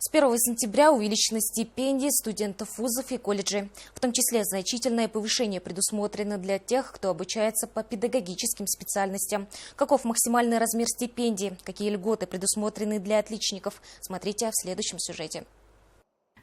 С 1 сентября увеличены стипендии студентов вузов и колледжей. В том числе значительное повышение предусмотрено для тех, кто обучается по педагогическим специальностям. Каков максимальный размер стипендий? Какие льготы предусмотрены для отличников? Смотрите в следующем сюжете.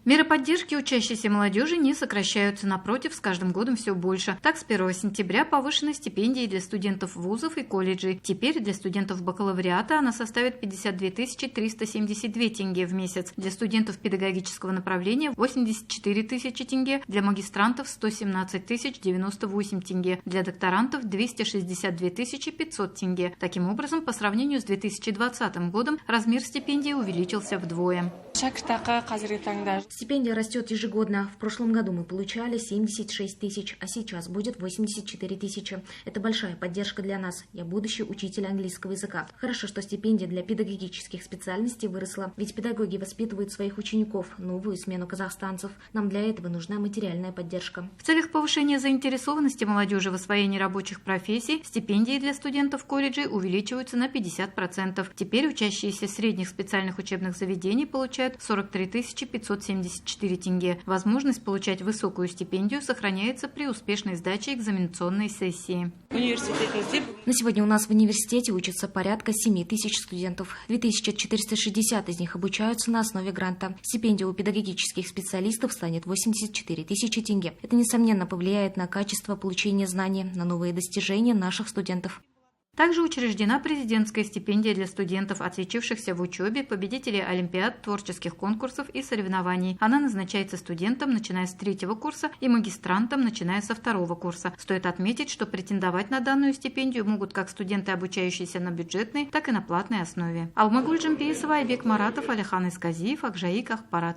Меры поддержки учащейся молодежи не сокращаются, напротив, с каждым годом все больше. Так, с 1 сентября повышены стипендии для студентов вузов и колледжей. Теперь для студентов бакалавриата она составит 52 372 тенге в месяц, для студентов педагогического направления 84 тысячи тенге, для магистрантов 117 098 тенге, для докторантов 262 500 тенге. Таким образом, по сравнению с 2020 годом, размер стипендий увеличился вдвое. Стипендия растет ежегодно. В прошлом году мы получали 76 тысяч, а сейчас будет 84 тысячи. Это большая поддержка для нас. Я будущий учитель английского языка. Хорошо, что стипендия для педагогических специальностей выросла, ведь педагоги воспитывают своих учеников, новую смену казахстанцев. Нам для этого нужна материальная поддержка. В целях повышения заинтересованности молодежи в освоении рабочих профессий стипендии для студентов колледжей увеличиваются на 50%. Теперь учащиеся средних специальных учебных заведений получают 43 574 тенге. Возможность получать высокую стипендию сохраняется при успешной сдаче экзаменационной сессии. На сегодня у нас в университете учатся порядка 7 тысяч студентов. 2460 из них обучаются на основе гранта. Стипендия у педагогических специалистов станет 84 тысячи тенге. Это, несомненно, повлияет на качество получения знаний, на новые достижения наших студентов. Также учреждена президентская стипендия для студентов, отличившихся в учебе, победителей олимпиад, творческих конкурсов и соревнований. Она назначается студентам, начиная с 3-го курса, и магистрантам, начиная со 2-го курса. Стоит отметить, что претендовать на данную стипендию могут как студенты, обучающиеся на бюджетной, так и на платной основе. Алмагуль Джампиесова, Айбек Маратов, Алихан Исказиев, Акжаик Ахпарат.